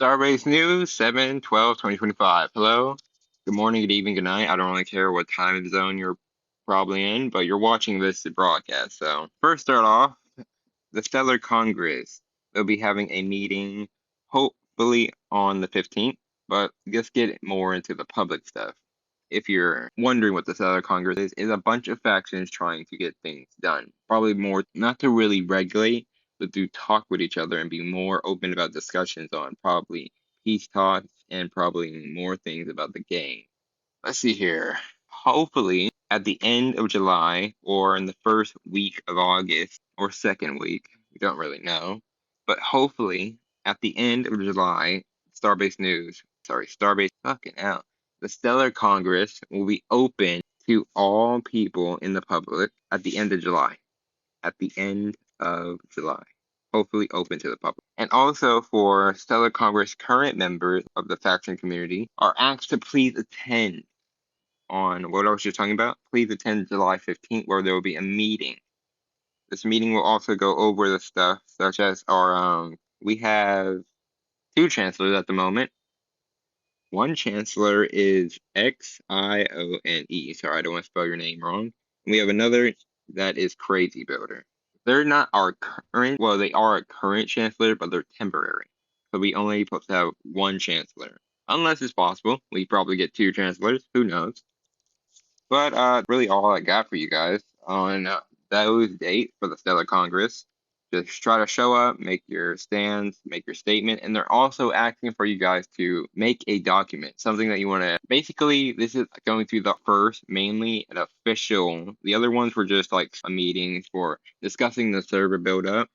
Starbase News, 7/12/2025. Hello. Good morning, good evening, good night. I don't really care what time zone you're probably in, but you're watching this broadcast. So, first start off, the Stellar Congress. They'll be having a meeting hopefully on the 15th, but let's get more into the public stuff. If you're wondering what the Stellar Congress is a bunch of factions trying to get things done. Probably more, not to really regulate, but to talk with each other and be more open about discussions on probably peace talks and probably more things about the game. Let's see here. Hopefully, at the end of July or in the first week of August or second week, we don't really know, but hopefully at the end of July, Starbase fucking out. The Stellar Congress will be open to all people in the public at the end of July. At the end of July. Hopefully open to the public. And also for Stellar Congress current members of the faction community are asked to please attend on what I was just talking about, please attend July 15th, where there will be a meeting. This meeting will also go over the stuff such as we have two chancellors at the moment. One chancellor is Xione. Sorry, I don't want to spell your name wrong. And we have another that is Crazy Builder. They're not our current, well, they are a current chancellor, but they're temporary. So we only supposed to have one chancellor. Unless it's possible, we probably get two chancellors. Who knows? But really all I got for you guys on those dates for the Stellar Congress. Just try to show up, make your stands, make your statement, and they're also asking for you guys to make a document, something that you want to. Basically, this is going to be the first, mainly an official. The other ones were just like a meeting for discussing the server build up.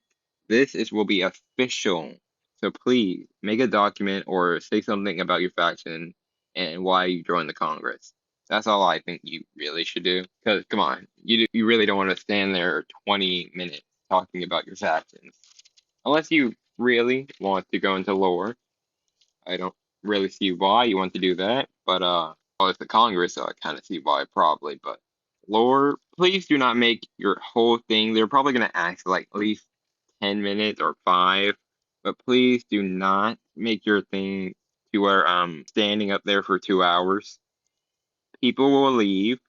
This is will be official. So please make a document or say something about your faction and why you joined the Congress. That's all I think you really should do. Because come on, you really don't want to stand there 20 minutes talking about your factions, unless you really want to go into lore. I don't really see why you want to do that, but well, it's the Congress, so I kind of see why probably. But lore, please do not make your whole thing. They're probably gonna ask like at least 10 minutes or five, but please do not make your thing to where standing up there for 2 hours. People will leave.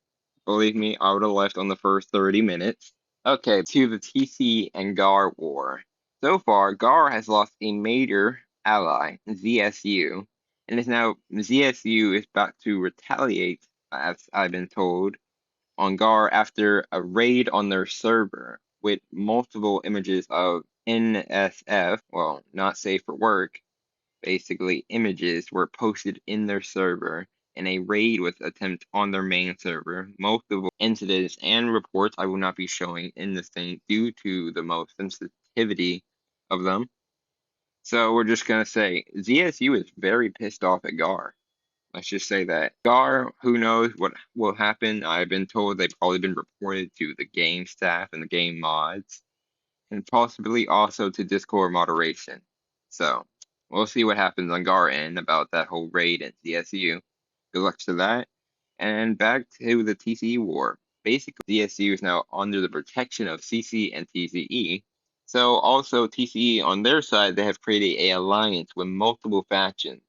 Believe me, I would have left on the first 30 minutes. Okay, to the TC and GAR war. So far, GAR has lost a major ally, ZSU, and is now ZSU is about to retaliate, as I've been told, on GAR after a raid on their server with multiple images of NSF, well, not safe for work, basically images were posted in their server and a raid was attempted on their main server. Multiple incidents and reports I will not be showing in this thing due to the most sensitivity of them. So we're just gonna say ZSU is very pissed off at GAR. Let's just say that. GAR, who knows what will happen? I've been told they've probably been reported to the game staff and the game mods, and possibly also to Discord moderation. So we'll see what happens on GAR end about that whole raid in CSU. Good luck to that. And back to the TCE war. Basically, CSU is now under the protection of CC and TCE. So also TCE on their side, they have created a alliance with multiple factions.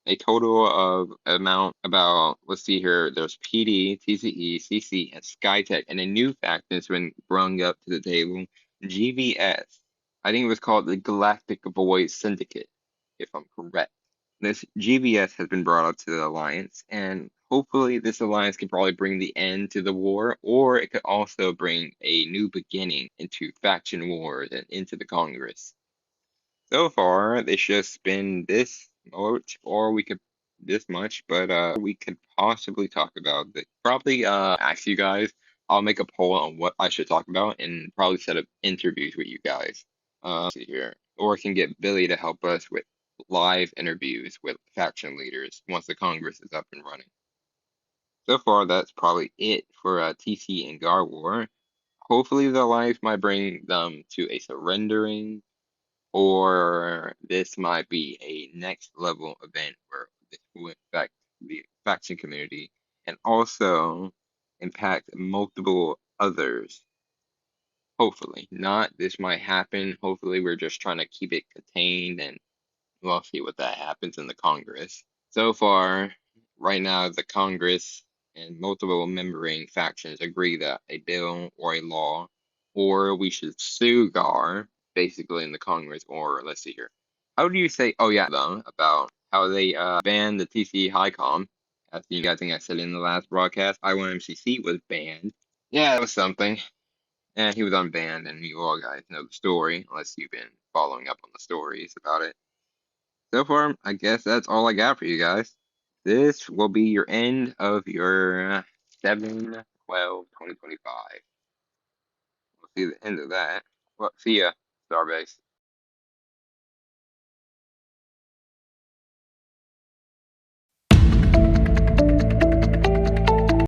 A total of amount about, let's see here, there's PD, TCE, CC, and Skytech, and a new faction has been brung up to the table, GVS. I think it was called the Galactic Void Syndicate, if I'm correct. This GVS has been brought up to the alliance, and hopefully this alliance can probably bring the end to the war, or it could also bring a new beginning into faction wars and into the Congress. So far, it's just been this much, or we could this much, but we could possibly talk about this. Probably ask you guys. I'll make a poll on what I should talk about, and probably set up interviews with you guys. Let's see here, or I can get Billy to help us with live interviews with faction leaders once the Congress is up and running. So far, that's probably it for TC and Gar War. Hopefully, the alliance might bring them to a surrendering, or this might be a next level event where this will affect the faction community and also impact multiple others. Hopefully, not this might happen. Hopefully, we're just trying to keep it contained and We'll see what that happens in the Congress. So far, right now, the Congress and multiple membering factions agree that a bill or a law, or we should sue GAR, basically in the Congress, or let's see here. How do you say, oh yeah, about how they banned the TC Highcom. As you guys think I said in the last broadcast, I1MCC was banned. Yeah, it was something. And he was unbanned, and you all guys know the story, unless you've been following up on the stories about it. So far, I guess that's all I got for you guys. This will be your end of your 7/12/2025. We'll see the end of that. Well, see ya, Starbase.